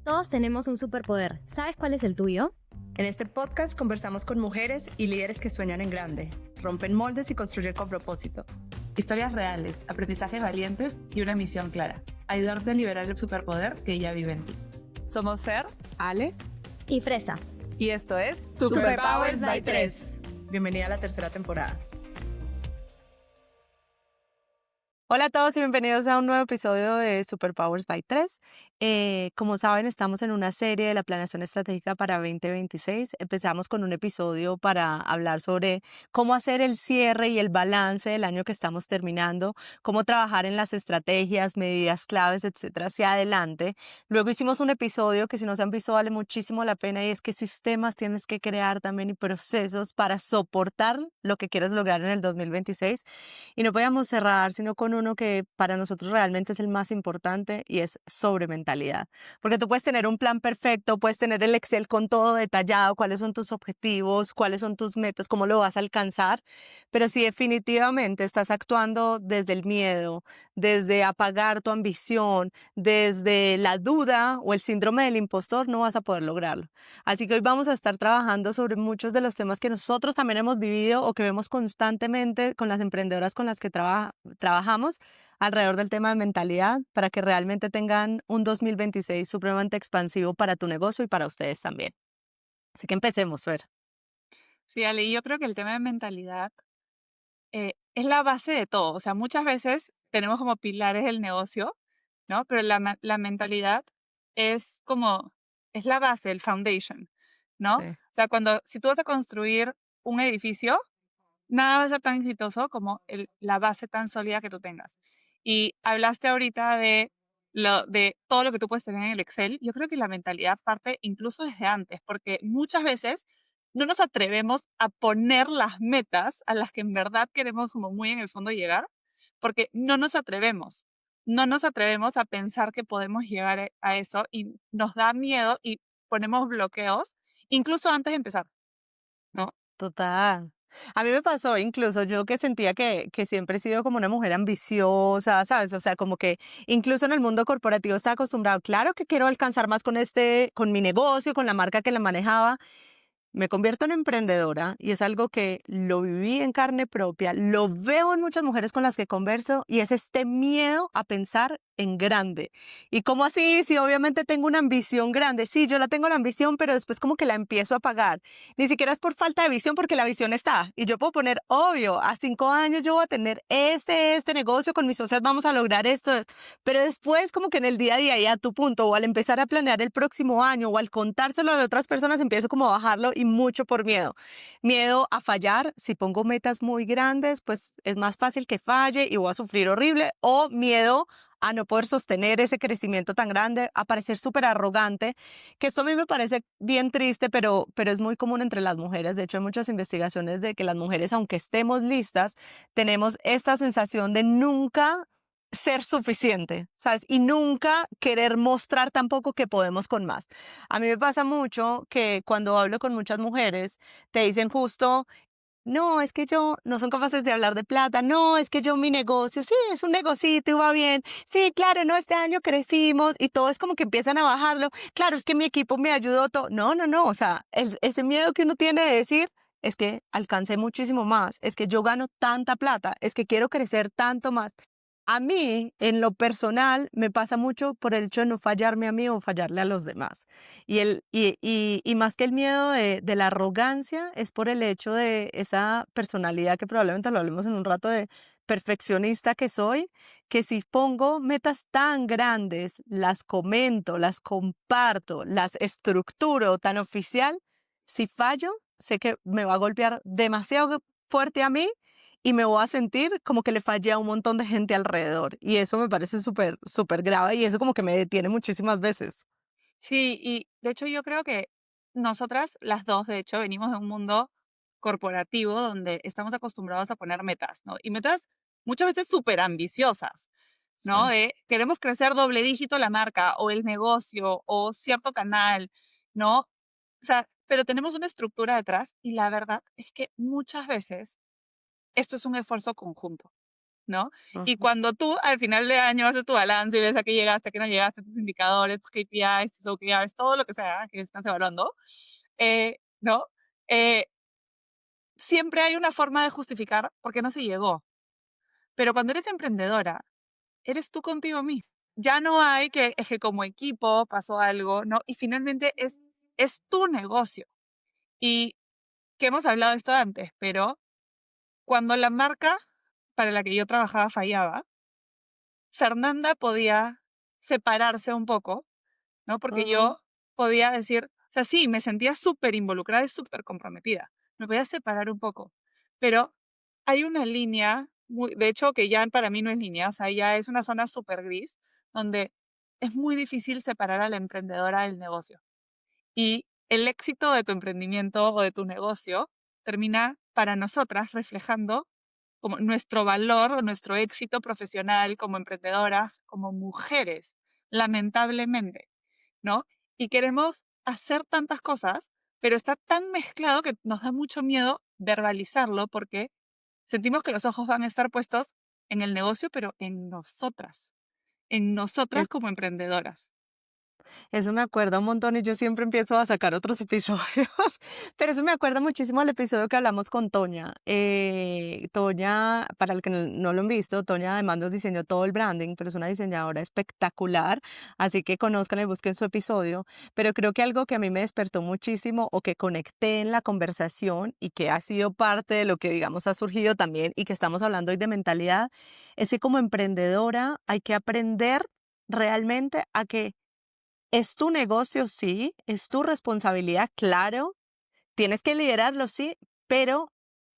Todos tenemos un superpoder. ¿Sabes cuál es el tuyo? En este podcast conversamos con mujeres y líderes que sueñan en grande, rompen moldes y construyen con propósito. Historias reales, aprendizajes valientes y una misión clara: ayudarte a liberar el superpoder que ya vive en ti. Somos Fer, Ale Y Fresa. y esto es Superpowers by 3. Bienvenida a la tercera temporada. Hola a todos y bienvenidos a un nuevo episodio de Superpowers by 3. Como saben, estamos en una serie de la planeación estratégica para 2026. Empezamos con un episodio para hablar sobre cómo hacer el cierre y el balance del año que estamos terminando, cómo trabajar en las estrategias, medidas claves, etcétera, hacia adelante. Luego hicimos un episodio que, si no se han visto, vale muchísimo la pena, y es qué sistemas tienes que crear también y procesos para soportar lo que quieres lograr en el 2026. Y no podíamos cerrar sino con uno que para nosotros realmente es el más importante, y es sobre mentalidad. Porque tú puedes tener un plan perfecto, puedes tener el Excel con todo detallado, cuáles son tus objetivos, cuáles son tus metas, cómo lo vas a alcanzar, pero si definitivamente estás actuando desde el miedo, desde apagar tu ambición, desde la duda o el síndrome del impostor, no vas a poder lograrlo. Así que hoy vamos a estar trabajando sobre muchos de los temas que nosotros también hemos vivido o que vemos constantemente con las emprendedoras con las que trabajamos alrededor del tema de mentalidad, para que realmente tengan un 2026 supremamente expansivo para tu negocio y para ustedes también. Así que empecemos, Fer. Sí, Ale, y yo creo que el tema de mentalidad es la base de todo. O sea, muchas veces tenemos como pilares del negocio, ¿no? Pero la mentalidad es es la base, el foundation, ¿no? Sí. O sea, si tú vas a construir un edificio, nada va a ser tan exitoso como la base tan sólida que tú tengas. Y hablaste ahorita de todo lo que tú puedes tener en el Excel. Yo creo que la mentalidad parte incluso desde antes, porque muchas veces no nos atrevemos a poner las metas a las que en verdad queremos como muy en el fondo llegar, porque no nos atrevemos. No nos atrevemos a pensar que podemos llegar a eso, y nos da miedo y ponemos bloqueos incluso antes de empezar, ¿no? Total. A mí me pasó incluso, yo que sentía que siempre he sido como una mujer ambiciosa, ¿sabes? O sea, como que incluso en el mundo corporativo estaba acostumbrado, claro que quiero alcanzar más con mi negocio, con la marca que la manejaba. Me convierto en emprendedora y es algo que lo viví en carne propia, lo veo en muchas mujeres con las que converso, y es este miedo a pensar en grande. ¿Y cómo así? Si obviamente tengo una ambición grande. Sí, yo la tengo la ambición, pero después como que la empiezo a apagar. Ni siquiera es por falta de visión, porque la visión está. Y yo puedo poner, obvio, a 5 años yo voy a tener este negocio, con mis socios vamos a lograr esto. Pero después como que en el día a día y a tu punto, o al empezar a planear el próximo año, o al contárselo a otras personas, empiezo como a bajarlo, y mucho por miedo. Miedo a fallar. Si pongo metas muy grandes, pues es más fácil que falle y voy a sufrir horrible. O miedo a no poder sostener ese crecimiento tan grande, a parecer súper arrogante, que esto a mí me parece bien triste, pero es muy común entre las mujeres. De hecho, hay muchas investigaciones de que las mujeres, aunque estemos listas, tenemos esta sensación de nunca ser suficiente, ¿sabes? Y nunca querer mostrar tampoco que podemos con más. A mí me pasa mucho que cuando hablo con muchas mujeres, te dicen justo, no, es que yo, no son capaces de hablar de plata, no, es que yo mi negocio, sí, es un negocito y va bien, sí, claro, no, este año crecimos, y todo es como que empiezan a bajarlo, claro, es que mi equipo me ayudó todo, no, o sea, ese miedo que uno tiene de decir, es que alcancé muchísimo más, es que yo gano tanta plata, es que quiero crecer tanto más. A mí, en lo personal, me pasa mucho por el hecho de no fallarme a mí o fallarle a los demás. Y más que el miedo de la arrogancia, es por el hecho de esa personalidad, que probablemente lo hablemos en un rato, de perfeccionista que soy, que si pongo metas tan grandes, las comento, las comparto, las estructuro tan oficial, si fallo, sé que me va a golpear demasiado fuerte a mí, y me voy a sentir como que le fallé a un montón de gente alrededor. Y eso me parece súper, súper grave, y eso como que me detiene muchísimas veces. Sí, y de hecho yo creo que nosotras, las dos, de hecho, venimos de un mundo corporativo donde estamos acostumbrados a poner metas, ¿no? Y metas muchas veces súper ambiciosas, Sí. ¿no? De queremos crecer doble dígito la marca o el negocio o cierto canal, ¿no? O sea, pero tenemos una estructura detrás, y la verdad es que muchas veces esto es un esfuerzo conjunto, ¿no? Y Ujú. cuando tú al final de año haces tu balance y ves a qué llegaste, a qué no llegaste, tus indicadores, tus KPIs, tus OKRs, todo lo que sea que estás evaluando, ¿no? Eh, siempre hay una forma de justificar por qué no se llegó. Pero cuando eres emprendedora, eres tú contigo mismo. Ya no hay que, es que como equipo pasó algo, ¿no? Y finalmente es tu negocio. Y que hemos hablado de esto antes, pero cuando la marca para la que yo trabajaba fallaba, Fernanda podía separarse un poco, ¿no? Porque Ujú. yo podía decir, o sea, sí, me sentía súper involucrada y súper comprometida. Me podía separar un poco, pero hay una línea, de hecho, que ya para mí no es línea, o sea, ya es una zona súper gris, donde es muy difícil separar a la emprendedora del negocio. Y el éxito de tu emprendimiento o de tu negocio termina para nosotras reflejando como nuestro valor o nuestro éxito profesional como emprendedoras, como mujeres, lamentablemente, ¿no? Y queremos hacer tantas cosas, pero está tan mezclado que nos da mucho miedo verbalizarlo porque sentimos que los ojos van a estar puestos en el negocio, pero en nosotras como emprendedoras. Eso me acuerda un montón y yo siempre empiezo a sacar otros episodios, pero eso me acuerda muchísimo al episodio que hablamos con Toña. Toña, para el que no lo han visto, Toña además nos diseñó todo el branding, pero es una diseñadora espectacular, así que conozcan y busquen su episodio. Pero creo que algo que a mí me despertó muchísimo o que conecté en la conversación y que ha sido parte de lo que, digamos, ha surgido también y que estamos hablando hoy de mentalidad, es que como emprendedora hay que aprender realmente a que es tu negocio, sí, es tu responsabilidad, claro, tienes que liderarlo, sí, pero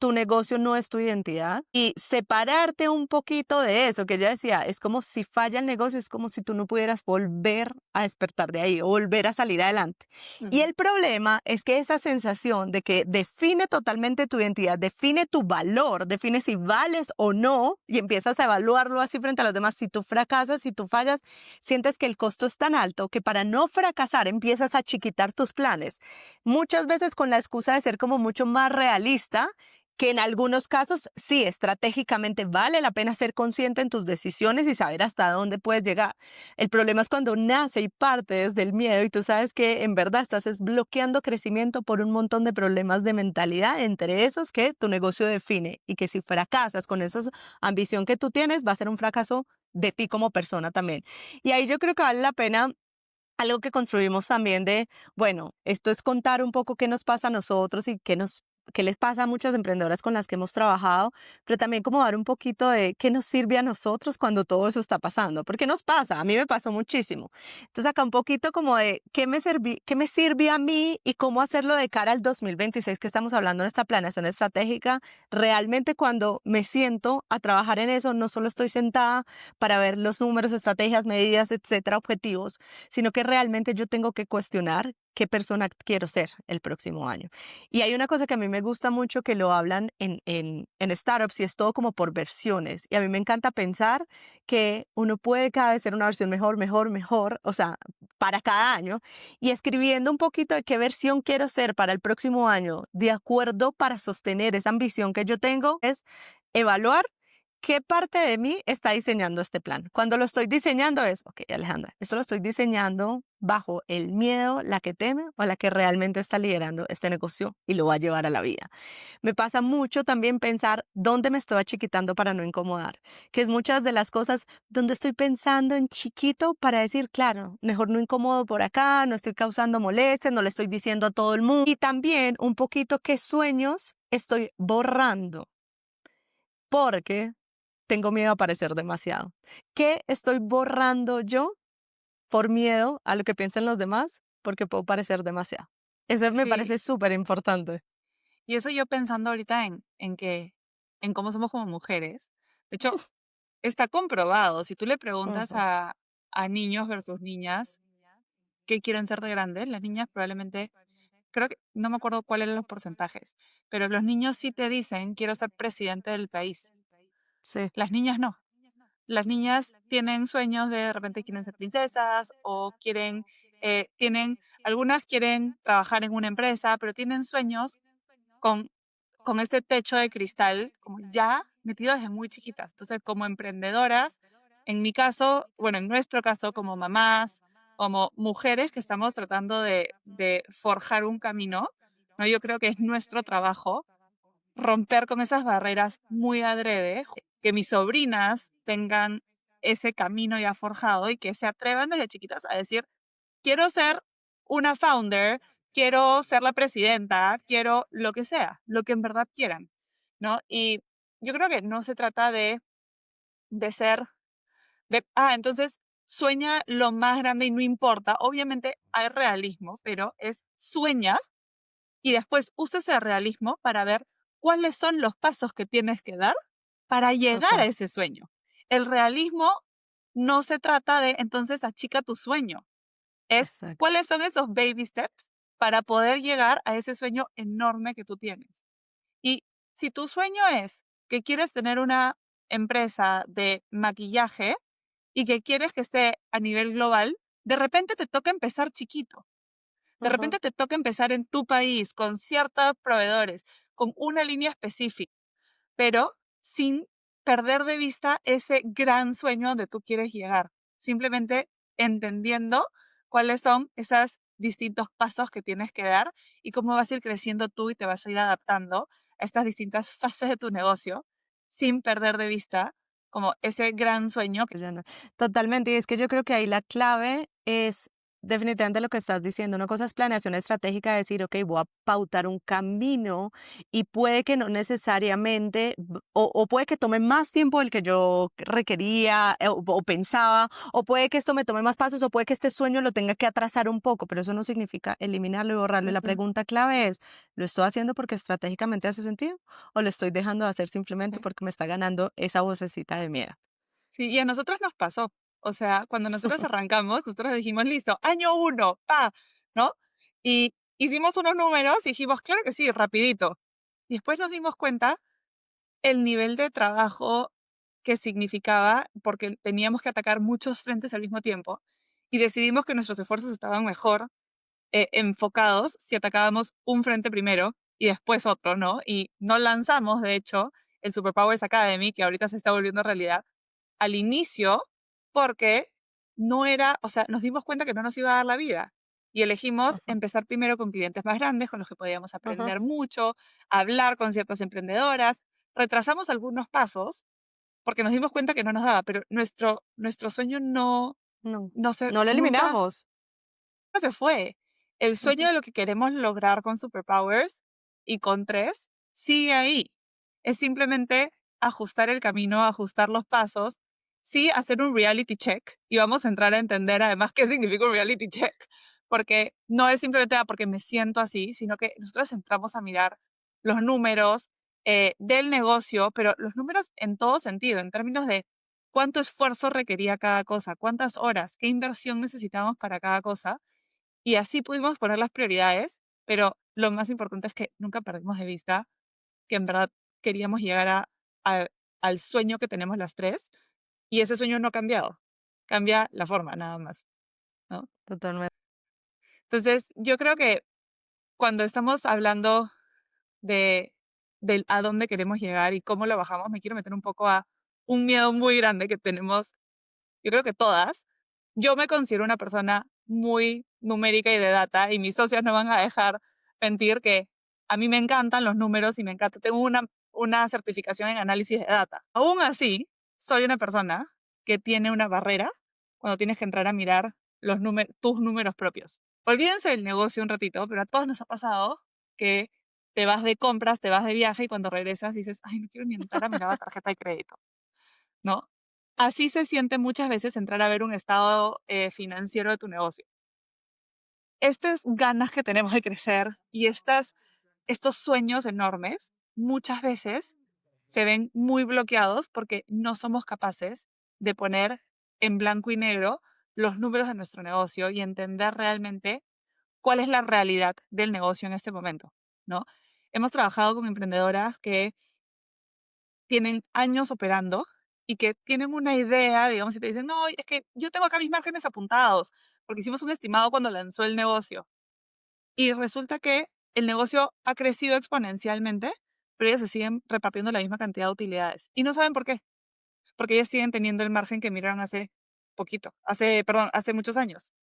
tu negocio no es tu identidad. Y separarte un poquito de eso, que ella decía, es como si falla el negocio, es como si tú no pudieras volver a despertar de ahí o volver a salir adelante. Y Ujú. el problema es que esa sensación de que define totalmente tu identidad, define tu valor, define si vales o no, y empiezas a evaluarlo así frente a los demás. Si tú fracasas, si tú fallas, sientes que el costo es tan alto que para no fracasar empiezas a chiquitar tus planes. Muchas veces con la excusa de ser como mucho más realista, que en algunos casos sí, estratégicamente vale la pena ser consciente en tus decisiones y saber hasta dónde puedes llegar. El problema es cuando nace y parte desde el miedo y tú sabes que en verdad estás bloqueando crecimiento por un montón de problemas de mentalidad, entre esos que tu negocio define y que si fracasas con esa ambición que tú tienes, va a ser un fracaso de ti como persona también. Y ahí yo creo que vale la pena algo que construimos también de, bueno, esto es contar un poco qué nos pasa a nosotros y qué les pasa a muchas emprendedoras con las que hemos trabajado, pero también como dar un poquito de qué nos sirve a nosotros cuando todo eso está pasando, porque nos pasa, a mí me pasó muchísimo. Entonces acá un poquito como de qué me sirve a mí y cómo hacerlo de cara al 2026 que estamos hablando en esta planeación estratégica. Realmente cuando me siento a trabajar en eso, no solo estoy sentada para ver los números, estrategias, medidas, etcétera, objetivos, sino que realmente yo tengo que cuestionar qué persona quiero ser el próximo año. Y hay una cosa que a mí me gusta mucho que lo hablan en startups y es todo como por versiones. Y a mí me encanta pensar que uno puede cada vez ser una versión mejor, mejor, mejor, o sea, para cada año. Y escribiendo un poquito de qué versión quiero ser para el próximo año, de acuerdo para sostener esa ambición que yo tengo, es evaluar ¿qué parte de mí está diseñando este plan? Cuando lo estoy diseñando es, ok, Alejandra, esto lo estoy diseñando bajo el miedo, la que teme o la que realmente está liderando este negocio y lo va a llevar a la vida. Me pasa mucho también pensar dónde me estoy achiquitando para no incomodar, que es muchas de las cosas donde estoy pensando en chiquito para decir, claro, mejor no incomodo por acá, no estoy causando molestias, no le estoy diciendo a todo el mundo. Y también un poquito qué sueños estoy borrando, porque tengo miedo a parecer demasiado. ¿Qué estoy borrando yo por miedo a lo que piensen los demás? Porque puedo parecer demasiado. Eso me Sí, parece súper importante. y eso yo pensando ahorita en cómo somos como mujeres. De hecho, está comprobado. Si tú le preguntas Ujú. a niños versus niñas qué quieren ser de grandes, las niñas probablemente, creo que, no me acuerdo cuáles eran los porcentajes, pero los niños sí te dicen, quiero ser presidente del país. Sí. Las niñas no. Las niñas tienen sueños de repente quieren ser princesas o algunas quieren trabajar en una empresa, pero tienen sueños con, con este techo de cristal, como ya metido desde muy chiquitas. Entonces, como emprendedoras, en mi caso, bueno, en nuestro caso, como mamás, como mujeres que estamos tratando de forjar un camino, ¿no? Yo creo que es nuestro trabajo romper con esas barreras muy adrede, que mis sobrinas tengan ese camino ya forjado y que se atrevan desde chiquitas a decir, quiero ser una founder, quiero ser la presidenta, quiero lo que sea, lo que en verdad quieran, ¿no? Y yo creo que no se trata de ser, entonces sueña lo más grande y no importa. Obviamente hay realismo, pero es sueña y después usa ese realismo para ver cuáles son los pasos que tienes que dar para llegar a Total. ese sueño. El realismo no se trata de entonces achica tu sueño, es Exacto. cuáles son esos baby steps para poder llegar a ese sueño enorme que tú tienes. Y si tu sueño es que quieres tener una empresa de maquillaje y que quieres que esté a nivel global, de repente te toca empezar chiquito. De Ujú. repente te toca empezar en tu país con ciertos proveedores, con una línea específica, pero sin perder de vista ese gran sueño donde tú quieres llegar. Simplemente entendiendo cuáles son esos distintos pasos que tienes que dar y cómo vas a ir creciendo tú y te vas a ir adaptando a estas distintas fases de tu negocio sin perder de vista como ese gran sueño que Ya no. Totalmente, y es que yo creo que ahí la clave es definitivamente lo que estás diciendo. Una cosa es planeación estratégica, decir, ok, voy a pautar un camino y puede que no necesariamente, o puede que tome más tiempo del que yo requería o pensaba, o puede que esto me tome más pasos, o puede que este sueño lo tenga que atrasar un poco, pero eso no significa eliminarlo y borrarlo. Y la Ujú, pregunta clave es, ¿lo estoy haciendo porque estratégicamente hace sentido o lo estoy dejando de hacer simplemente sí. porque me está ganando esa vocecita de miedo? Sí, y a nosotros nos pasó. O sea, cuando nosotros arrancamos, nosotros dijimos, listo, año uno, pa, ¿no? Y hicimos unos números y dijimos, claro que sí, rapidito. Y después nos dimos cuenta el nivel de trabajo que significaba, porque teníamos que atacar muchos frentes al mismo tiempo, y decidimos que nuestros esfuerzos estaban mejor enfocados si atacábamos un frente primero y después otro, ¿no? Y no lanzamos, de hecho, el Superpowers Academy, que ahorita se está volviendo realidad, al inicio porque no era, o sea, nos dimos cuenta que no nos iba a dar la vida y elegimos Ujú, empezar primero con clientes más grandes con los que podíamos ujú. aprender mucho, hablar con ciertas emprendedoras, retrasamos algunos pasos porque nos dimos cuenta que no nos daba, pero nuestro sueño No, no se, no lo nunca eliminamos. se fue. El sueño Ujú, de lo que queremos lograr con Superpowers y con tres sigue ahí. Es simplemente ajustar el camino, ajustar los pasos, sí hacer un reality check y vamos a entrar a entender además qué significa un reality check, porque no es simplemente porque me siento así, sino que nosotros entramos a mirar los números del negocio, pero los números en todo sentido, en términos de cuánto esfuerzo requería cada cosa, cuántas horas, qué inversión necesitamos para cada cosa y así pudimos poner las prioridades, pero lo más importante es que nunca perdimos de vista que en verdad queríamos llegar al sueño que tenemos las tres y ese sueño no ha cambiado, cambia la forma nada más, ¿no? totalmente. Entonces, yo creo que cuando estamos hablando de, del a dónde queremos llegar y cómo lo bajamos, me quiero meter un poco a un miedo muy grande que tenemos, yo creo que todas. Yo me considero una persona muy numérica y de data y mis socios no van a dejar mentir que a mí me encantan los números y me encanta. Tengo una certificación en análisis de data. Aún así, soy una persona que tiene una barrera cuando tienes que entrar a mirar tus números propios. Olvídense del negocio un ratito, pero a todos nos ha pasado que te vas de compras, te vas de viaje y cuando regresas dices, ay, no quiero ni entrar a mirar la tarjeta de crédito, ¿no? Así se siente muchas veces entrar a ver un estado financiero de tu negocio. Estas ganas que tenemos de crecer y estos sueños enormes, muchas veces se ven muy bloqueados porque no somos capaces de poner en blanco y negro los números de nuestro negocio y entender realmente cuál es la realidad del negocio en este momento, ¿no? Hemos trabajado con emprendedoras que tienen años operando y que tienen una idea, digamos, y te dicen, no, es que yo tengo acá mis márgenes apuntados, porque hicimos un estimado cuando lanzó el negocio. Y resulta que el negocio ha crecido exponencialmente, pero ellas se siguen repartiendo la misma cantidad de utilidades. Y no saben por qué, porque ellas siguen teniendo el margen que miraron hace muchos años.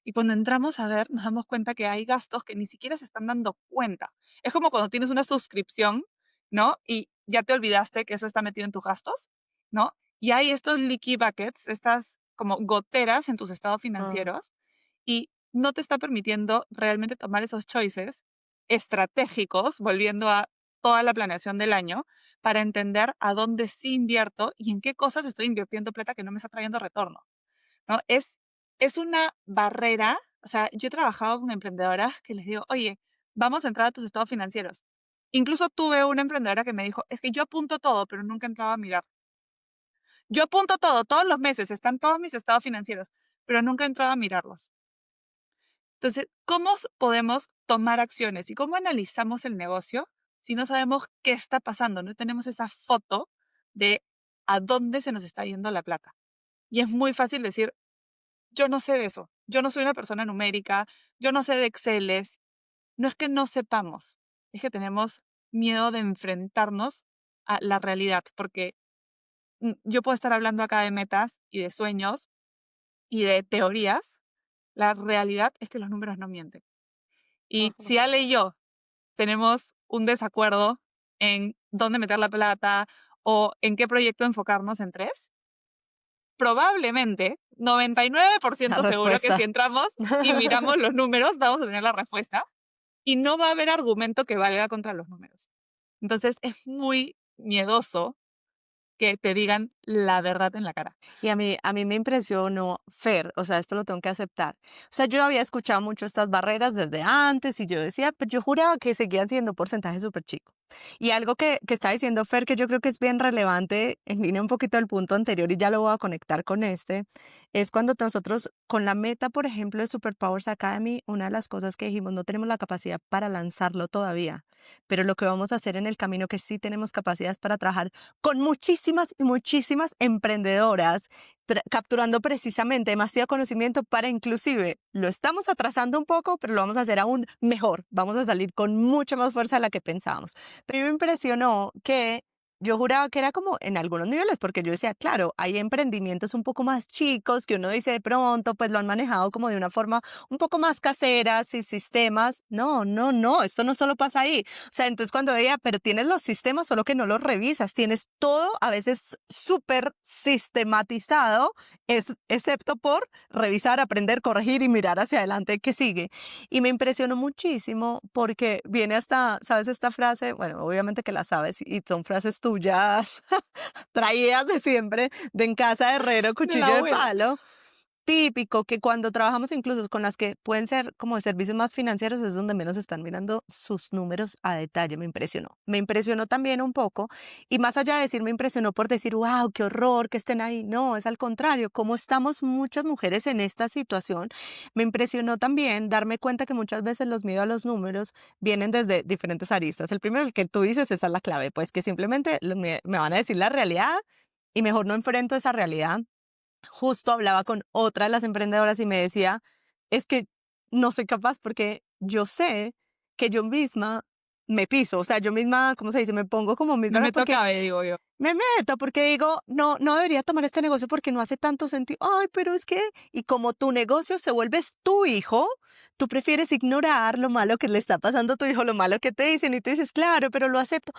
Y cuando entramos a ver, nos damos cuenta que hay gastos que ni siquiera se están dando cuenta. Es como cuando tienes una suscripción, ¿no? Y ya te olvidaste que eso está metido en tus gastos, ¿no? Y hay estos leaky buckets, estas como goteras en tus estados Ah, financieros, y no te está permitiendo realmente tomar esos choices estratégicos, volviendo a toda la planeación del año, para entender a dónde sí invierto y en qué cosas estoy invirtiendo plata que no me está trayendo retorno, ¿no? Es una barrera. O sea, yo he trabajado con emprendedoras que les digo, oye, vamos a entrar a tus estados financieros. Incluso tuve una emprendedora que me dijo, es que yo apunto todo, pero nunca he entrado a mirar. Yo apunto todo, todos los meses están todos mis estados financieros, pero nunca he entrado a mirarlos. Entonces, ¿cómo podemos tomar acciones y cómo analizamos el negocio si no sabemos qué está pasando? No tenemos esa foto de a dónde se nos está yendo la plata. Y es muy fácil decir, yo no sé de eso. Yo no soy una persona numérica, yo no sé de Exceles. No es que no sepamos, es que tenemos miedo de enfrentarnos a la realidad, porque yo puedo estar hablando acá de metas y de sueños y de teorías. La realidad es que los números no mienten. Y ujú. si Ale y yo tenemos un desacuerdo en dónde meter la plata o en qué proyecto enfocarnos en tres, probablemente, La 99% seguro que si respuesta. entramos y miramos los números, vamos a tener la respuesta y no va a haber argumento que valga contra los números. Entonces, es muy miedoso que te digan la verdad en la cara. Y a mí me impresionó Fer, o sea, esto lo tengo que aceptar. O sea, yo había escuchado mucho estas barreras desde antes y yo decía, pues yo juraba que seguían siendo porcentajes súper chicos. Y algo que está diciendo Fer, que yo creo que es bien relevante, en línea un poquito del punto anterior y ya lo voy a conectar con este, es cuando nosotros con la meta, por ejemplo, de Superpowers Academy, una de las cosas que dijimos, no tenemos la capacidad para lanzarlo todavía, pero lo que vamos a hacer en el camino que sí tenemos capacidades para trabajar con muchísimas y muchísimas emprendedoras, capturando precisamente demasiado conocimiento para inclusive, lo estamos atrasando un poco, pero lo vamos a hacer aún mejor. Vamos a salir con mucha más fuerza de la que pensábamos. Pero me impresionó que yo juraba que era como en algunos niveles, porque yo decía, claro, hay emprendimientos un poco más chicos que uno dice de pronto, pues lo han manejado como de una forma un poco más casera, sin sistemas. No, no, no, esto no solo pasa ahí. O sea, entonces cuando veía, pero tienes los sistemas, solo que no los revisas, tienes todo a veces súper sistematizado, excepto por revisar, aprender, corregir y mirar hacia adelante qué sigue. Y me impresionó muchísimo porque viene hasta, ¿sabes esta frase? Bueno, obviamente que la sabes y son frases tuyas traídas de siempre, de en casa de herrero, De la cuchillo de abuela. palo. Típico que cuando trabajamos incluso con las que pueden ser como de servicios más financieros es donde menos están mirando sus números a detalle. Me impresionó. Me impresionó también un poco. Y más allá de decir me impresionó por decir, wow, qué horror que estén ahí. No, es al contrario. Como estamos muchas mujeres en esta situación, me impresionó también darme cuenta que muchas veces los miedos a los números vienen desde diferentes aristas. El primero, el que tú dices, esa es la clave, pues que simplemente me van a decir la realidad y mejor no enfrento esa realidad. Justo hablaba con otra de las emprendedoras y me decía, es que no soy capaz porque yo sé que yo misma me piso, o sea, yo misma, ¿cómo se dice? Me pongo como mis Me barreras meto porque cabe, digo yo. me meto porque digo, no, no debería tomar este negocio porque no hace tanto sentido. Ay, pero es que, y como tu negocio se vuelve tu hijo, tú prefieres ignorar lo malo que le está pasando a tu hijo, lo malo que te dicen y te dices, claro, pero lo acepto.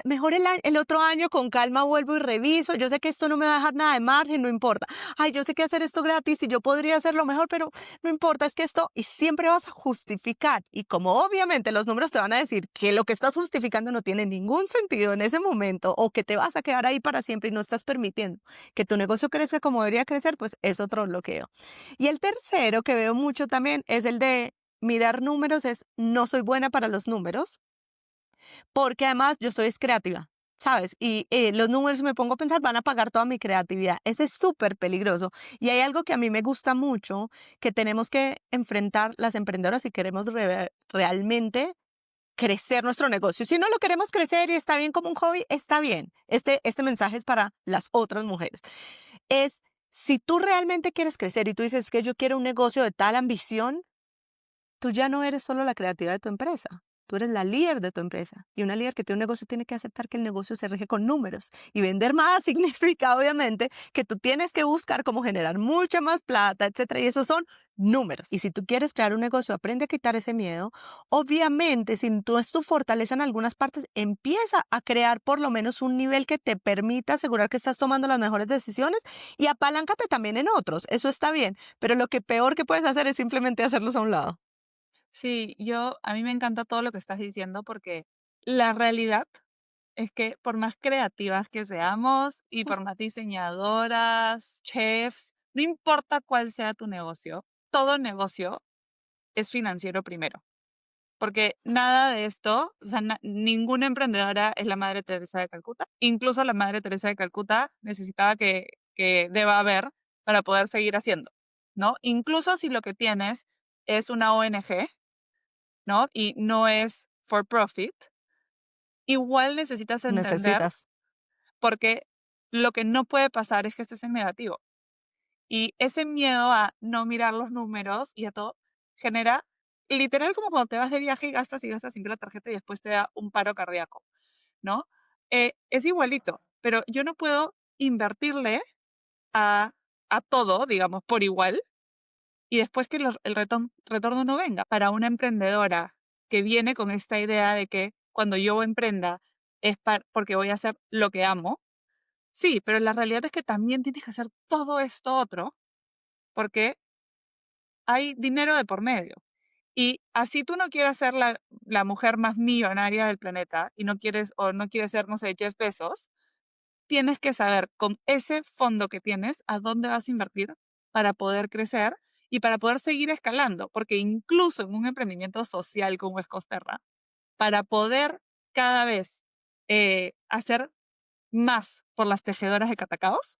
Mejor el otro año con calma vuelvo y reviso. Yo sé que esto no me va a dejar nada de margen, no importa. Ay, yo sé que hacer esto gratis y yo podría hacerlo mejor, pero no importa, es que esto, y siempre vas a justificar. Y como obviamente los números te van a decir que lo que estás justificando no tiene ningún sentido en ese momento o que te vas a quedar ahí para siempre y no estás permitiendo que tu negocio crezca como debería crecer, pues es otro bloqueo. Y el tercero que veo mucho también es el de mirar números, es no soy buena para los números, porque además yo soy creativa. ¿Sabes? Y los números, si me pongo a pensar, van a apagar toda mi creatividad. Ese es súper peligroso. Y hay algo que a mí me gusta mucho, que tenemos que enfrentar las emprendedoras si queremos realmente crecer nuestro negocio. Si no lo queremos crecer y está bien como un hobby, está bien. Este mensaje es para las otras mujeres. Es, si tú realmente quieres crecer y tú dices que yo quiero un negocio de tal ambición, tú ya no eres solo la creativa de tu empresa. Tú eres la líder de tu empresa y una líder que tiene un negocio tiene que aceptar que el negocio se rige con números y vender más significa obviamente que tú tienes que buscar cómo generar mucha más plata, etcétera, y esos son números. Y si tú quieres crear un negocio, aprende a quitar ese miedo. Obviamente, si tú es tu fortaleza en algunas partes, empieza a crear por lo menos un nivel que te permita asegurar que estás tomando las mejores decisiones y apaláncate también en otros. Eso está bien, pero lo que peor que puedes hacer es simplemente hacerlos a un lado. Sí, a mí me encanta todo lo que estás diciendo porque la realidad es que por más creativas que seamos y por más diseñadoras, chefs, no importa cuál sea tu negocio, todo negocio es financiero primero. Porque nada de esto, o sea, ninguna emprendedora es la Madre Teresa de Calcuta. Incluso la Madre Teresa de Calcuta necesitaba que deba haber para poder seguir haciendo, ¿no? Incluso si lo que tienes es una ONG, ¿no? Y no es for profit, igual necesitas entender Necesitas. porque lo que no puede pasar es que estés en negativo. Y ese miedo a no mirar los números y a todo genera literal como cuando te vas de viaje y gastas sin ver la tarjeta y después te da un paro cardíaco, ¿no? Es igualito, pero yo no puedo invertirle a, a todo, digamos, por igual y después que el retorno no venga. Para una emprendedora que viene con esta idea de que cuando yo emprenda es porque voy a hacer lo que amo, sí, pero la realidad es que también tienes que hacer todo esto otro porque hay dinero de por medio. Y así tú no quieres ser la mujer más millonaria del planeta y no quieres, o no quieres ser, no sé, Jeff Bezos, tienes que saber con ese fondo que tienes a dónde vas a invertir para poder crecer y para poder seguir escalando. Porque incluso en un emprendimiento social como es Costerra, para poder cada vez hacer más por las tejedoras de catacaos,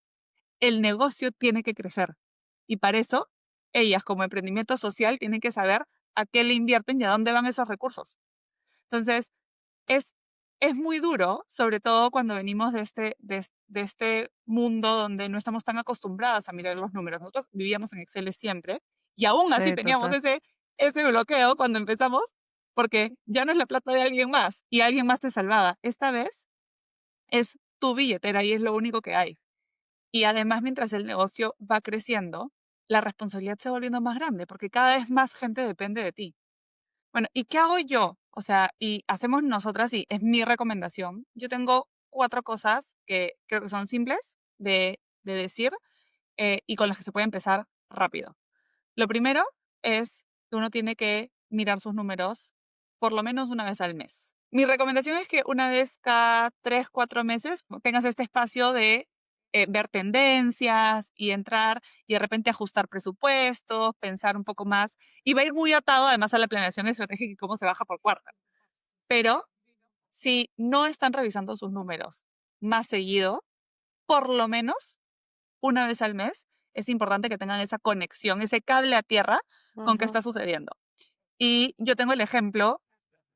el negocio tiene que crecer. Y para eso, ellas como emprendimiento social tienen que saber a qué le invierten y a dónde van esos recursos. Entonces, es, es muy duro, sobre todo cuando venimos de este mundo donde no estamos tan acostumbrados a mirar los números. Nosotros vivíamos en Excel siempre y aún así Sí, teníamos total. ese bloqueo cuando empezamos porque ya no es la plata de alguien más y alguien más te salvaba. Esta vez es tu billetera y es lo único que hay. Y además, mientras el negocio va creciendo, la responsabilidad se va volviendo más grande porque cada vez más gente depende de ti. Bueno, ¿y qué hago yo? O sea, y hacemos nosotras y es mi recomendación. Yo tengo 4 cosas que creo que son simples de decir y con las que se puede empezar rápido. Lo primero es que uno tiene que mirar sus números por lo menos una vez al mes. Mi recomendación es que una vez cada 3, 4 meses tengas este espacio de ver tendencias y entrar y de repente ajustar presupuestos, pensar un poco más y va a ir muy atado además a la planeación estratégica y cómo se baja por cuarta. Pero si no están revisando sus números más seguido, por lo menos una vez al mes, es importante que tengan esa conexión, ese cable a tierra con qué Ajá. está sucediendo. Y yo tengo el ejemplo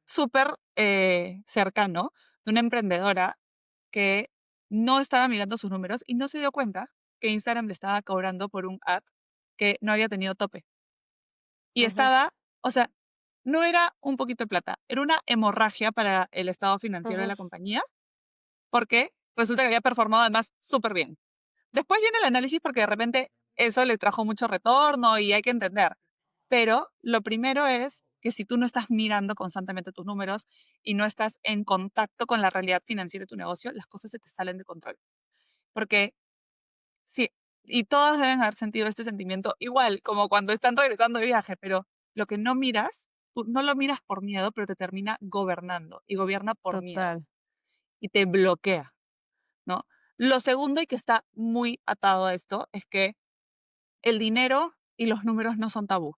súper cercano de una emprendedora que no estaba mirando sus números y no se dio cuenta que Instagram le estaba cobrando por un ad que no había tenido tope. Y Ajá. estaba, o sea, no era un poquito de plata, era una hemorragia para el estado financiero de Ajá. la compañía porque resulta que había performado además súper bien. Después viene el análisis porque de repente eso le trajo mucho retorno y hay que entender. Pero lo primero es que si tú no estás mirando constantemente tus números y no estás en contacto con la realidad financiera de tu negocio, las cosas se te salen de control. Porque sí, y todas deben haber sentido este sentimiento igual, como cuando están regresando de viaje, pero lo que no miras, tú no lo miras por miedo, pero te termina gobernando y gobierna por miedo Total. y te bloquea, ¿no? Lo segundo y que está muy atado a esto es que el dinero y los números no son tabú.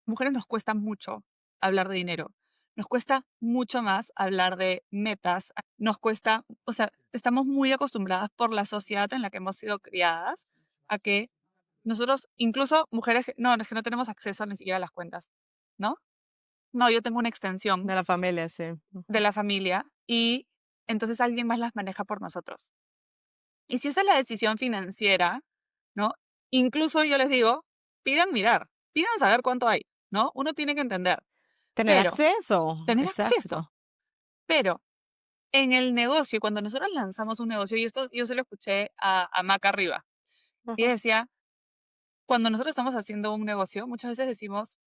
Mujeres nos cuesta mucho hablar de dinero. Nos cuesta mucho más hablar de metas. Nos cuesta, o sea, estamos muy acostumbradas por la sociedad en la que hemos sido criadas a que nosotros, incluso mujeres, no, es que no tenemos acceso ni siquiera a las cuentas, ¿no? No, yo tengo una extensión De la familia, sí. de Ujú. la familia y entonces alguien más las maneja por nosotros. Y si esa es la decisión financiera, ¿no? Incluso yo les digo, pidan mirar, pidan saber cuánto hay, ¿no? Uno tiene que entender. Tener Pero, acceso, tener acceso. exacto. Pero en el negocio, cuando nosotros lanzamos un negocio, y esto yo se lo escuché a Maca Arriba, y Ujú, decía, cuando nosotros estamos haciendo un negocio, muchas veces decimos,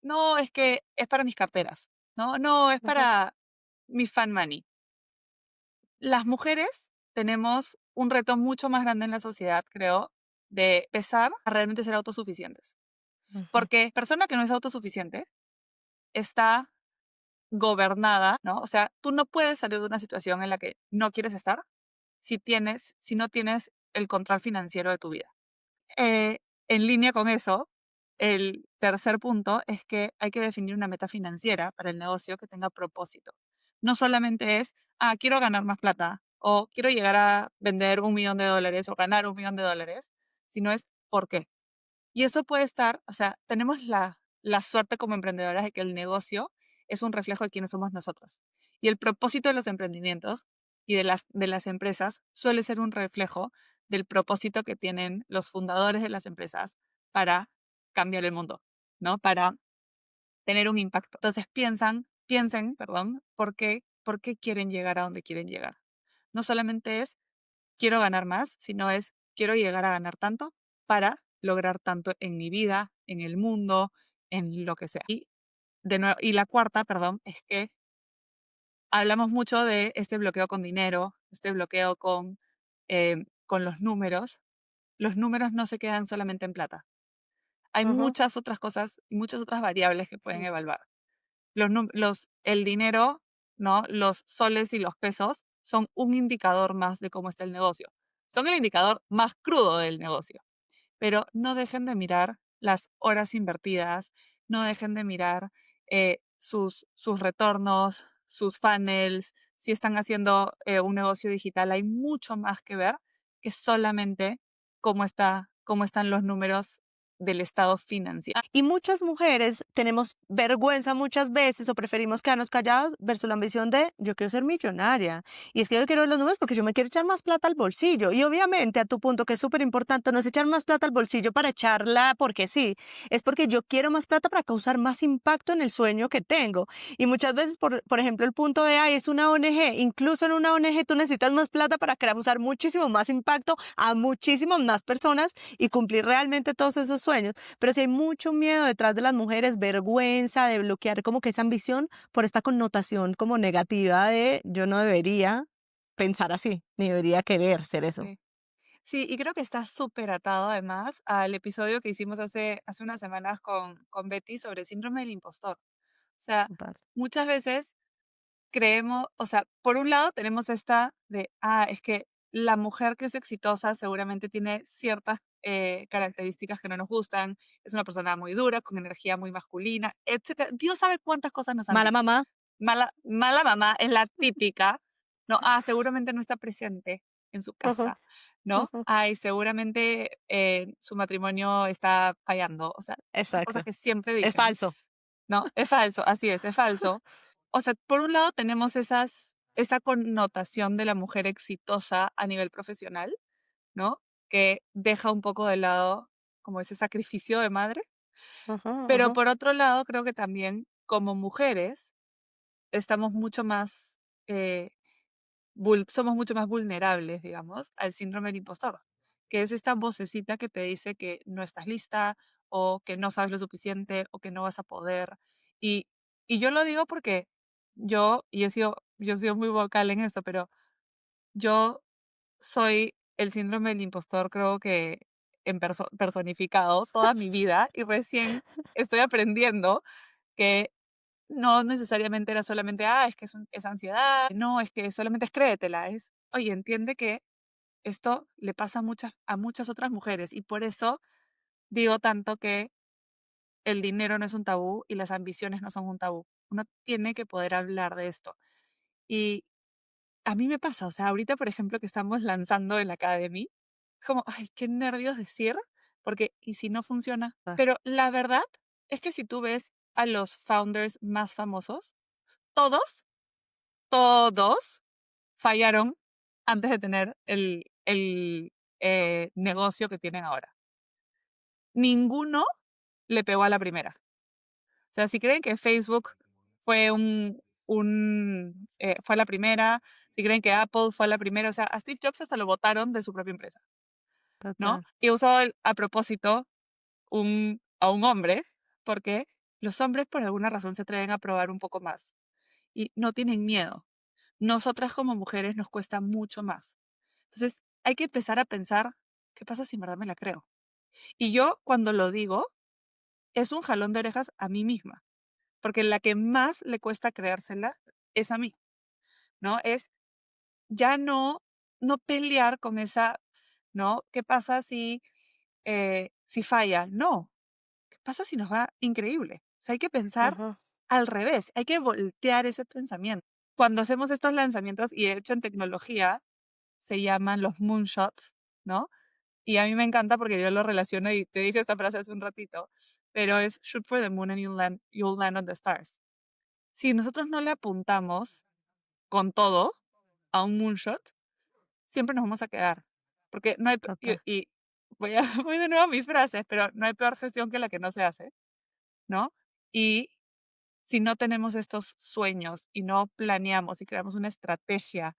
no, es que es para mis carteras, no, no, es ujú, para mi fan money. Las mujeres tenemos un reto mucho más grande en la sociedad, creo, de empezar a realmente ser autosuficientes. ujú, Porque persona que no es autosuficiente está gobernada, ¿no? O sea, tú no puedes salir de una situación en la que no quieres estar si no tienes el control financiero de tu vida. Eh, en línea con eso, el tercer punto es que hay que definir una meta financiera para el negocio que tenga propósito. No solamente es, quiero ganar más plata o quiero llegar a vender $1 millón o ganar $1 millón, sino es por qué. Y eso puede estar, o sea, tenemos la suerte como emprendedoras de que el negocio es un reflejo de quiénes somos nosotros. Y el propósito de los emprendimientos y de las empresas suele ser un reflejo del propósito que tienen los fundadores de las empresas para cambiar el mundo, ¿no? Para tener un impacto. Entonces piensen, perdón, por qué quieren llegar a donde quieren llegar. No solamente es quiero ganar más, sino es quiero llegar a ganar tanto para lograr tanto en mi vida, en el mundo, en lo que sea. Y de nuevo, y la cuarta, perdón, es que hablamos mucho de este bloqueo con dinero, este bloqueo con los números. Los números no se quedan solamente en plata. Hay ujú, muchas otras cosas y muchas otras variables que pueden ujú, evaluar. El dinero, ¿no? Los soles y los pesos son un indicador más de cómo está el negocio. Son el indicador más crudo del negocio, pero no dejen de mirar las horas invertidas, no dejen de mirar sus retornos, sus funnels, si están haciendo un negocio digital, hay mucho más que ver que solamente cómo están los números del estado financiero. y muchas mujeres tenemos vergüenza muchas veces o preferimos quedarnos calladas versus la ambición de yo quiero ser millonaria. Y es que yo quiero ver los números porque yo me quiero echar más plata al bolsillo. Y obviamente a tu punto que es súper importante, no es echar más plata al bolsillo para echarla porque sí, es porque yo quiero más plata para causar más impacto en el sueño que tengo. Y muchas veces, por ejemplo, el punto de, ay, es una ONG, incluso en una ONG tú necesitas más plata para causar muchísimo más impacto a muchísimas más personas y cumplir realmente todos esos sueños. Pero sí hay mucho miedo detrás de las mujeres, vergüenza de bloquear como que esa ambición por esta connotación como negativa de yo no debería pensar así, ni debería querer ser eso. Sí. Sí, y creo que está súper atado además al episodio que hicimos hace unas semanas con Betty sobre síndrome del impostor. O sea, Total. muchas veces creemos, o sea, por un lado tenemos esta de, es que la mujer que es exitosa seguramente tiene ciertas características que no nos gustan, es una persona muy dura, con energía muy masculina, etcétera. Dios sabe cuántas cosas nos han Mala dicho. mamá. Mala mamá es la típica, ¿no? Seguramente no está presente en su Ujú, casa, ¿no? ujú. Ay, seguramente su matrimonio está fallando. O sea, esas cosas Exacto. que siempre Es dicen, falso. ¿no? Es falso, así es falso. O sea, por un lado tenemos esa connotación de la mujer exitosa a nivel profesional, ¿no? Que deja un poco de lado como ese sacrificio de madre. Ujú, Pero ujú, por otro lado, creo que también como mujeres estamos mucho más, eh, somos mucho más vulnerables, digamos, al síndrome del impostor, que es esta vocecita que te dice que no estás lista o que no sabes lo suficiente o que no vas a poder. Y, y yo lo digo porque yo he sido muy vocal en esto, pero yo soy el síndrome del impostor, creo que personificado toda mi vida y recién estoy aprendiendo que no necesariamente era solamente, es ansiedad, no, es que solamente es créetela, oye, entiende que esto le pasa a muchas otras mujeres y por eso digo tanto que el dinero no es un tabú y las ambiciones no son un tabú. Uno tiene que poder hablar de esto. Y a mí me pasa, o sea, ahorita, por ejemplo, que estamos lanzando el Academy, como, ay, qué nervios decir, porque, ¿y si no funciona? ah, Pero la verdad es que si tú ves a los founders más famosos, todos todos fallaron antes de tener el negocio que tienen ahora. Ninguno le pegó a la primera. O sea, si creen que Facebook fue fue la primera, si creen que Apple fue la primera, o sea, a Steve Jobs hasta lo votaron de su propia empresa, ¿no? Total. Y usó a propósito a un hombre, porque los hombres por alguna razón se atreven a probar un poco más y no tienen miedo. Nosotras como mujeres nos cuesta mucho más. Entonces, hay que empezar a pensar, ¿qué pasa si en verdad me la creo? Y yo, cuando lo digo, es un jalón de orejas a mí misma, porque la que más le cuesta creérsela es a mí, ¿no? Es ya no pelear con esa, ¿no? ¿Qué pasa si falla? No. ¿Qué pasa si nos va increíble? O sea, hay que pensar Ajá. al revés, hay que voltear ese pensamiento. Cuando hacemos estos lanzamientos, y de hecho en tecnología se llaman los moonshots, ¿no? Y a mí me encanta porque yo lo relaciono y te dije esta frase hace un ratito, pero es shoot for the moon and you'll land on the stars. Si nosotros no le apuntamos con todo a un moonshot, siempre nos vamos a quedar. Porque no hay, Total. y voy de nuevo a mis frases, pero no hay peor gestión que la que no se hace, ¿no? Y si no tenemos estos sueños y no planeamos y creamos una estrategia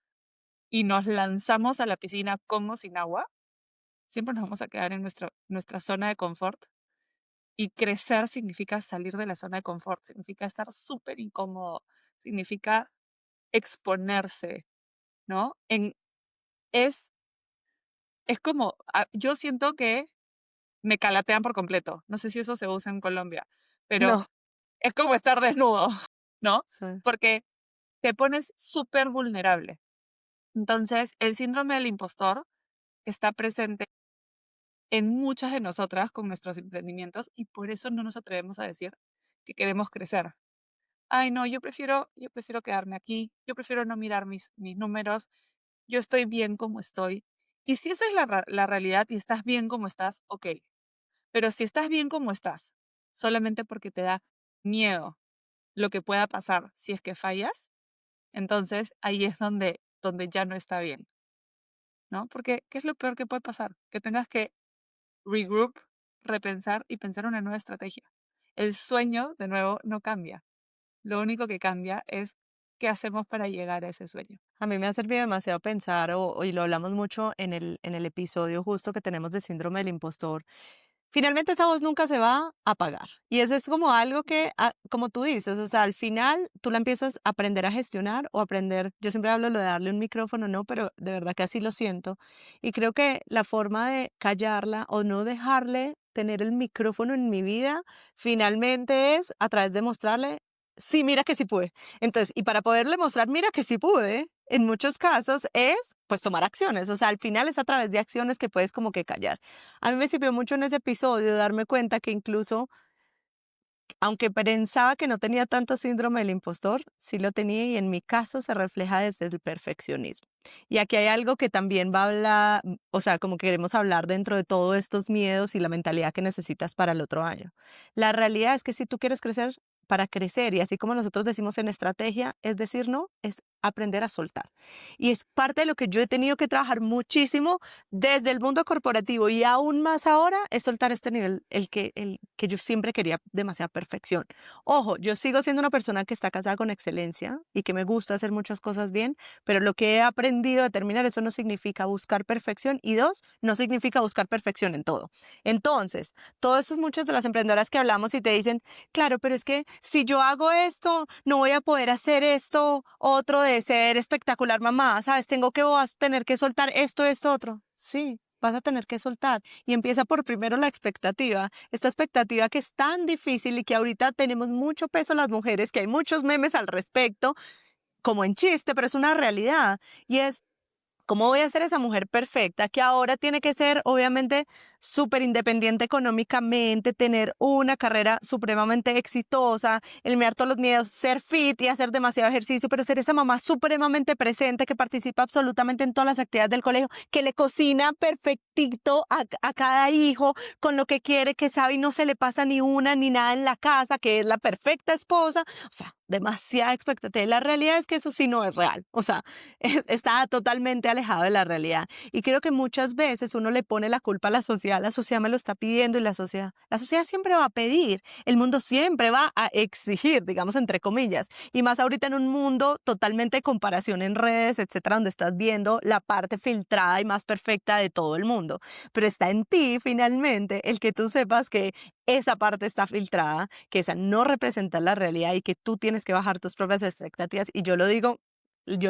y nos lanzamos a la piscina como sin agua, siempre nos vamos a quedar en nuestra zona de confort. Y crecer significa salir de la zona de confort, significa estar súper incómodo, significa exponerse, ¿no? Es, es como, yo siento que me calatean por completo. No sé si eso se usa en Colombia, pero No. es como estar desnudo, ¿no? Sí. Porque te pones súper vulnerable. Entonces, el síndrome del impostor está presente en muchas de nosotras con nuestros emprendimientos y por eso no nos atrevemos a decir que queremos crecer. Ay, no, yo prefiero quedarme aquí, yo prefiero no mirar mis números, yo estoy bien como estoy. Y si esa es la realidad y estás bien como estás, ok. Pero si estás bien como estás, solamente porque te da miedo lo que pueda pasar si es que fallas, entonces ahí es donde ya no está bien, ¿no? Porque, ¿qué es lo peor que puede pasar? Que tengas que regroup, repensar y pensar una nueva estrategia. El sueño, de nuevo, no cambia. Lo único que cambia es qué hacemos para llegar a ese sueño. A mí me ha servido demasiado pensar, y lo hablamos mucho en el episodio justo que tenemos de síndrome del impostor. Finalmente esa voz nunca se va a apagar. Y eso es como algo que, como tú dices, o sea, al final tú la empiezas a aprender a gestionar o aprender, yo siempre hablo lo de darle un micrófono, no, pero de verdad que así lo siento. Y creo que la forma de callarla o no dejarle tener el micrófono en mi vida, finalmente es a través de mostrarle, sí, mira que sí pude. Entonces, y para poderle mostrar, mira que sí pude, en muchos casos es, pues, tomar acciones. O sea, al final es a través de acciones que puedes como que callar. A mí me sirvió mucho en ese episodio darme cuenta que incluso, aunque pensaba que no tenía tanto síndrome del impostor, sí lo tenía y en mi caso se refleja desde el perfeccionismo. Y aquí hay algo que también va a hablar, o sea, como que queremos hablar dentro de todos estos miedos y la mentalidad que necesitas para el otro año. La realidad es que si tú quieres crecer, para crecer, y así como nosotros decimos en estrategia, es decir, no, es aprender a soltar. Y es parte de lo que yo he tenido que trabajar muchísimo desde el mundo corporativo y aún más ahora es soltar este nivel, el que yo siempre quería demasiada perfección. Ojo, yo sigo siendo una persona que está casada con excelencia y que me gusta hacer muchas cosas bien, pero lo que he aprendido a terminar, eso no significa buscar perfección y dos, no significa buscar perfección en todo. Entonces, todas estas muchas de las emprendedoras que hablamos y te dicen, claro, pero es que si yo hago esto, no voy a poder hacer esto, otro de ser espectacular mamá, ¿sabes? Vas a tener que soltar esto, otro. Sí, vas a tener que soltar. Y empieza por primero la expectativa. Esta expectativa que es tan difícil y que ahorita tenemos mucho peso las mujeres, que hay muchos memes al respecto, como en chiste, pero es una realidad. Y es, ¿cómo voy a ser esa mujer perfecta que ahora tiene que ser, obviamente, súper independiente económicamente, tener una carrera supremamente exitosa, eliminar todos los miedos, ser fit y hacer demasiado ejercicio, pero ser esa mamá supremamente presente que participa absolutamente en todas las actividades del colegio, que le cocina perfectito a cada hijo con lo que quiere, que sabe y no se le pasa ni una ni nada en la casa, que es la perfecta esposa? O sea, demasiada expectativa. Y la realidad es que eso sí no es real. O sea, está totalmente alejado de la realidad. Y creo que muchas veces uno le pone la culpa a la sociedad la sociedad me lo está pidiendo y la sociedad siempre va a pedir, el mundo siempre va a exigir, digamos entre comillas, y más ahorita en un mundo totalmente de comparación en redes, etcétera, donde estás viendo la parte filtrada y más perfecta de todo el mundo. Pero está en ti finalmente el que tú sepas que esa parte está filtrada, que esa no representa la realidad y que tú tienes que bajar tus propias expectativas. Y yo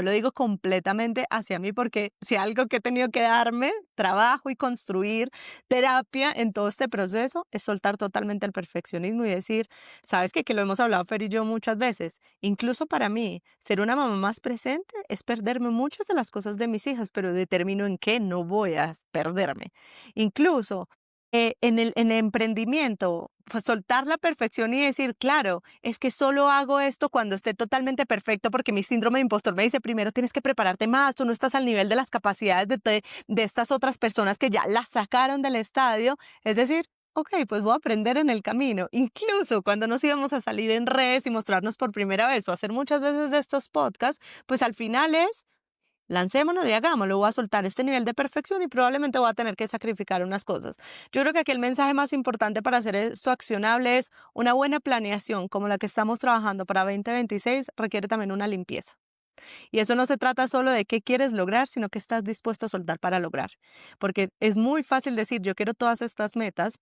lo digo completamente hacia mí porque si algo que he tenido que darme trabajo y construir terapia en todo este proceso es soltar totalmente el perfeccionismo y decir, sabes que lo hemos hablado Fer y yo muchas veces, incluso para mí, ser una mamá más presente es perderme muchas de las cosas de mis hijas, pero determino en qué no voy a perderme. Incluso en el emprendimiento, pues, soltar la perfección y decir, claro, es que solo hago esto cuando esté totalmente perfecto, porque mi síndrome de impostor me dice, primero tienes que prepararte más, tú no estás al nivel de las capacidades de estas otras personas que ya las sacaron del estadio. Es decir, ok, pues voy a aprender en el camino. Incluso cuando nos íbamos a salir en redes y mostrarnos por primera vez o hacer muchas veces de estos podcasts, pues al final es lancémonos y hagámoslo, voy a soltar este nivel de perfección y probablemente voy a tener que sacrificar unas cosas. Yo creo que aquí el mensaje más importante para hacer esto accionable es una buena planeación, como la que estamos trabajando para 2026, requiere también una limpieza. Y eso no se trata solo de qué quieres lograr, sino qué estás dispuesto a soltar para lograr. Porque es muy fácil decir, yo quiero todas estas metas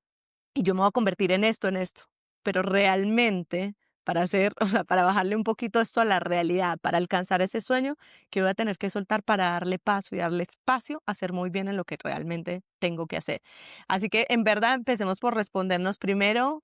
y yo me voy a convertir en esto. Pero realmente, para hacer, o sea, para bajarle un poquito esto a la realidad, para alcanzar ese sueño, que voy a tener que soltar para darle paso y darle espacio a hacer muy bien en lo que realmente tengo que hacer. Así que, en verdad, empecemos por respondernos primero,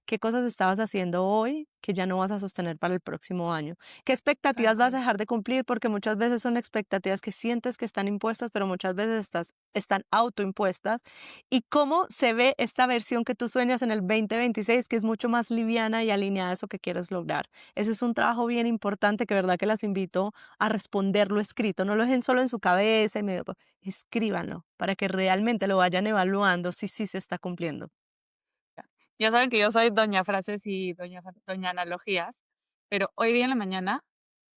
¿qué cosas estabas haciendo hoy que ya no vas a sostener para el próximo año? ¿Qué Tal expectativas vas a cual. dejar de cumplir? Porque muchas veces son expectativas que sientes que están impuestas, pero muchas veces están autoimpuestas. ¿Y cómo se ve esta versión que tú sueñas en el 2026, que es mucho más liviana y alineada a eso que quieres lograr? Ese es un trabajo bien importante que verdad que las invito a responderlo escrito. No lo dejen solo en su cabeza y medio, escríbanlo para que realmente lo vayan evaluando si sí se está cumpliendo. Ya saben que yo soy doña frases y doña analogías, pero hoy día en la mañana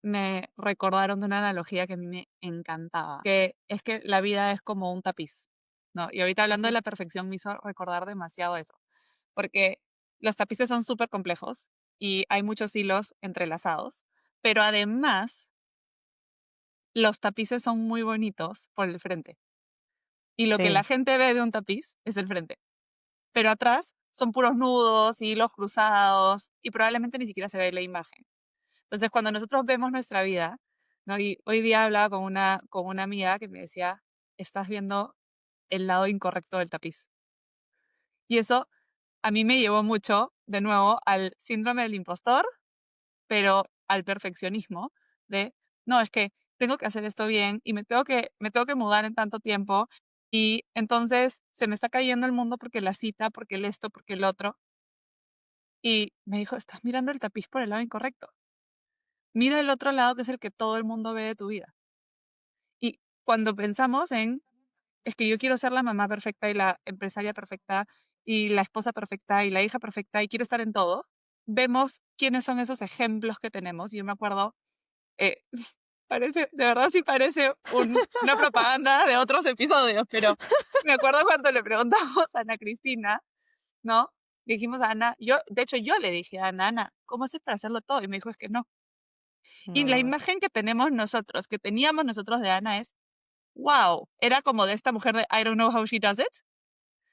me recordaron de una analogía que a mí me encantaba, que es que la vida es como un tapiz, ¿no? Y ahorita hablando de Ujú. la perfección me hizo recordar demasiado eso, porque los tapices son súper complejos y hay muchos hilos entrelazados, pero además los tapices son muy bonitos por el frente. Y lo que la Sí, gente ve de un tapiz es el frente, pero atrás son puros nudos y hilos cruzados y probablemente ni siquiera se ve la imagen. Entonces, cuando nosotros vemos nuestra vida, ¿no? Y hoy día hablaba con una amiga que me decía, estás viendo el lado incorrecto del tapiz. Y eso a mí me llevó mucho, de nuevo, al síndrome del impostor, pero al perfeccionismo de, no, es que tengo que hacer esto bien y me tengo que mudar en tanto tiempo y entonces se me está cayendo el mundo porque la cita, porque el esto, porque el otro. Y me dijo, estás mirando el tapiz por el lado incorrecto. Mira el otro lado que es el que todo el mundo ve de tu vida. Y cuando pensamos en, es que yo quiero ser la mamá perfecta y la empresaria perfecta y la esposa perfecta y la hija perfecta y quiero estar en todo, vemos quiénes son esos ejemplos que tenemos. Yo me acuerdo, eh, parece, de verdad sí parece una propaganda de otros episodios, pero me acuerdo cuando le preguntamos a Ana Cristina, ¿no? Le dijimos a Ana, de hecho yo le dije a Ana, Ana, ¿cómo haces para hacerlo todo? Y me dijo, es que no. Y no la lo es. imagen que tenemos nosotros, que teníamos nosotros de Ana es, wow, era como de esta mujer de I don't know how she does it,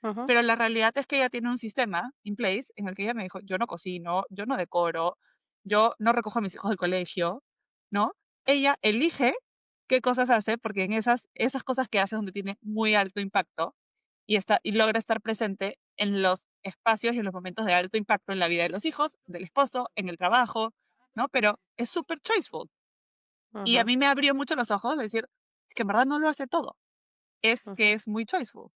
Ujú, pero la realidad es que ella tiene un sistema in place en el que ella me dijo, yo no cocino, yo no decoro, yo no recojo a mis hijos del colegio, ¿no? Ella elige qué cosas hace, porque en esas cosas que hace es donde tiene muy alto impacto y logra estar presente en los espacios y en los momentos de alto impacto en la vida de los hijos, del esposo, en el trabajo, ¿no? Pero es súper choiceful. Y a ujú, mí me abrió mucho los ojos de decir, es que en verdad no lo hace todo, es que ujú, es muy choiceful.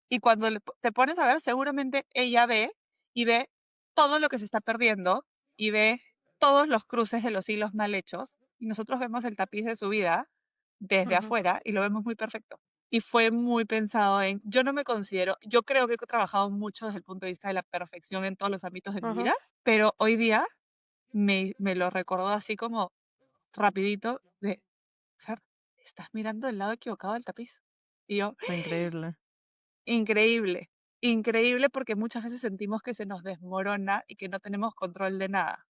Y cuando te pones a ver, seguramente ella ve y ve todo lo que se está perdiendo y ve todos los cruces de los hilos mal hechos y nosotros vemos el tapiz de su vida desde ujú, afuera y lo vemos muy perfecto. Y fue muy pensado en, yo no me considero, yo creo que he trabajado mucho desde el punto de vista de la perfección en todos los ámbitos de mi ujú. vida, pero hoy día me lo recordó así como rapidito de, Fer, estás mirando el lado equivocado del tapiz. Y yo, Está increíble. increíble, increíble porque muchas veces sentimos que se nos desmorona y que no tenemos control de nada.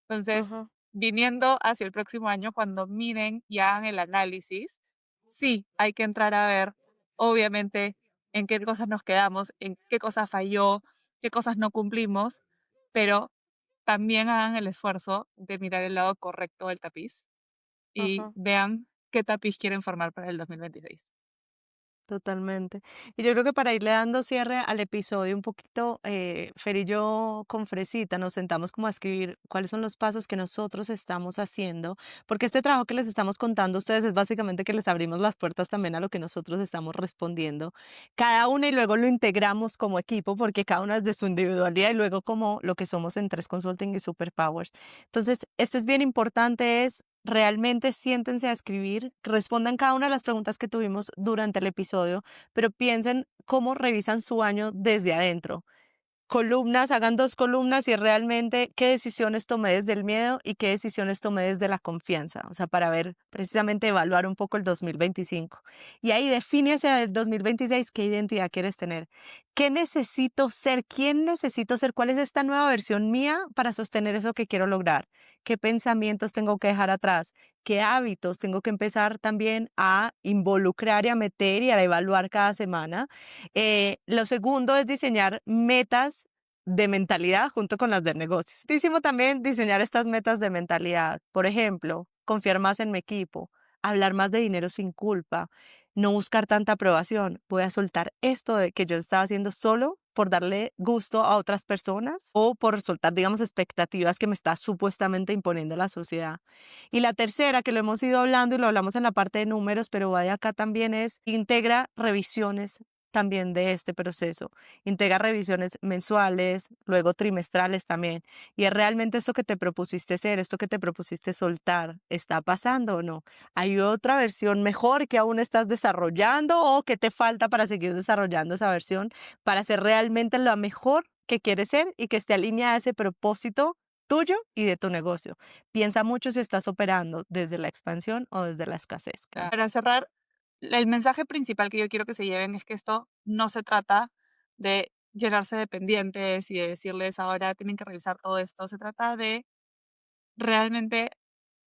Entonces, Ajá, viniendo hacia el próximo año, cuando miren y hagan el análisis, sí, hay que entrar a ver, obviamente, en qué cosas nos quedamos, en qué cosas falló, qué cosas no cumplimos, pero también hagan el esfuerzo de mirar el lado correcto del tapiz y ajá. vean qué tapiz quieren formar para el 2026. Totalmente. Y yo creo que para irle dando cierre al episodio un poquito, Fer y yo con Fresita nos sentamos como a escribir cuáles son los pasos que nosotros estamos haciendo, porque este trabajo que les estamos contando a ustedes es básicamente que les abrimos las puertas también a lo que nosotros estamos respondiendo, cada una y luego lo integramos como equipo, porque cada una es de su individualidad y luego como lo que somos en Tres Consulting y Superpowers. Entonces, esto es bien importante, es realmente siéntense a escribir, respondan cada una de las preguntas que tuvimos durante el episodio, pero piensen cómo revisan su año desde adentro. Columnas, hagan 2 columnas y realmente qué decisiones tomé desde el miedo y qué decisiones tomé desde la confianza, o sea, para ver, precisamente evaluar un poco el 2025. Y ahí define hacia el 2026 qué identidad quieres tener. ¿Qué necesito ser? ¿Quién necesito ser? ¿Cuál es esta nueva versión mía para sostener eso que quiero lograr? ¿Qué pensamientos tengo que dejar atrás? ¿Qué hábitos tengo que empezar también a involucrar y a meter y a evaluar cada semana? Lo segundo es diseñar metas de mentalidad junto con las de negocios. Muchísimo también diseñar estas metas de mentalidad. Por ejemplo, confiar más en mi equipo, hablar más de dinero sin culpa, no buscar tanta aprobación. Voy a soltar esto de que yo estaba haciendo solo por darle gusto a otras personas o por soltar, digamos, expectativas que me está supuestamente imponiendo la sociedad. Y la tercera, que lo hemos ido hablando y lo hablamos en la parte de números, pero va de acá también, es integra revisiones también de este proceso. Integra revisiones mensuales, luego trimestrales también. Y es realmente esto que te propusiste ser, esto que te propusiste soltar, ¿está pasando o no? ¿Hay otra versión mejor que aún estás desarrollando o que te falta para seguir desarrollando esa versión para ser realmente la mejor que quieres ser y que esté alineada a ese propósito tuyo y de tu negocio? Piensa mucho si estás operando desde la expansión o desde la escasez. Para cerrar, el mensaje principal que yo quiero que se lleven es que esto no se trata de llenarse de pendientes y de decirles ahora tienen que revisar todo esto. Se trata de realmente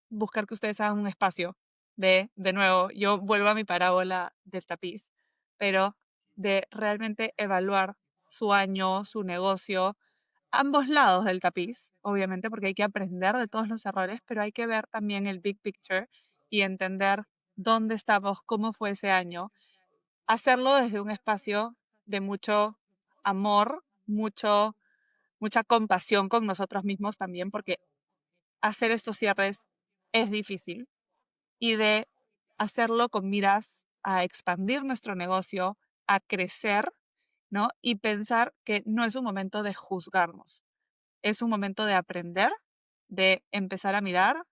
buscar que ustedes hagan un espacio de nuevo, yo vuelvo a mi parábola del tapiz, pero de realmente evaluar su año, su negocio, ambos lados del tapiz, obviamente, porque hay que aprender de todos los errores, pero hay que ver también el big picture y entender dónde estamos, cómo fue ese año, hacerlo desde un espacio de mucho amor, mucha compasión con nosotros mismos también, porque hacer estos cierres es difícil y de hacerlo con miras a expandir nuestro negocio, a crecer, ¿no? Y pensar que no es un momento de juzgarnos, es un momento de aprender, de empezar a mirar,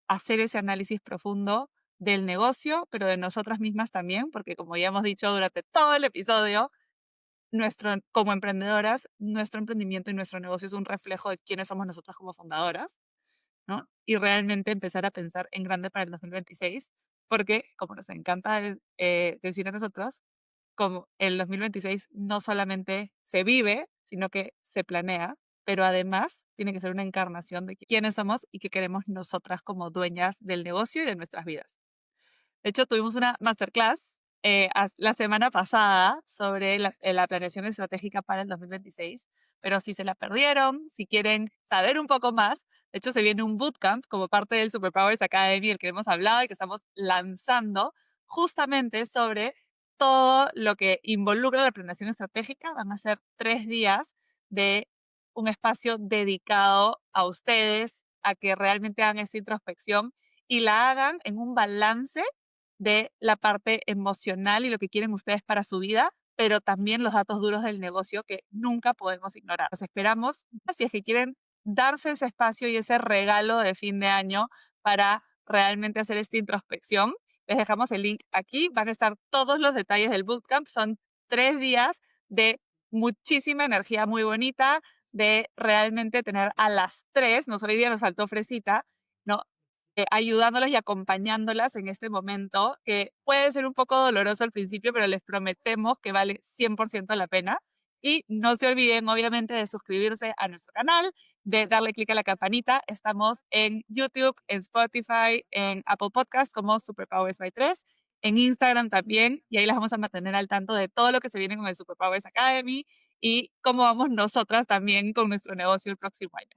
hacer ese análisis profundo del negocio, pero de nosotras mismas también, porque como ya hemos dicho durante todo el episodio, como emprendedoras, nuestro emprendimiento y nuestro negocio es un reflejo de quiénes somos nosotras como fundadoras, ¿no? Y realmente empezar a pensar en grande para el 2026, porque como nos encanta decir a nosotros, como el 2026 no solamente se vive, sino que se planea, pero además tiene que ser una encarnación de quiénes somos y qué queremos nosotras como dueñas del negocio y de nuestras vidas. De hecho, tuvimos una masterclass la semana pasada sobre la planeación estratégica para el 2026, pero si se la perdieron, si quieren saber un poco más, de hecho se viene un bootcamp como parte del Superpowers Academy, el que hemos hablado y que estamos lanzando justamente sobre todo lo que involucra la planeación estratégica. Van a ser 3 días de un espacio dedicado a ustedes, a que realmente hagan esta introspección y la hagan en un balance de la parte emocional y lo que quieren ustedes para su vida, pero también los datos duros del negocio que nunca podemos ignorar. Los esperamos si es que quieren darse ese espacio y ese regalo de fin de año para realmente hacer esta introspección. Les dejamos el link aquí, van a estar todos los detalles del bootcamp. Son 3 días de muchísima energía muy bonita, de realmente tener a las 3, no solo hoy día nos faltó Fresita, ¿no? ayudándolas y acompañándolas en este momento, que puede ser un poco doloroso al principio, pero les prometemos que vale 100% la pena. Y no se olviden, obviamente, de suscribirse a nuestro canal, de darle clic a la campanita. Estamos en YouTube, en Spotify, en Apple Podcasts como Superpowers by 3, en Instagram también, y ahí las vamos a mantener al tanto de todo lo que se viene con el Superpowers Academy y cómo vamos nosotras también con nuestro negocio el próximo año.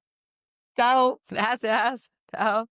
Chao. Gracias. Chao.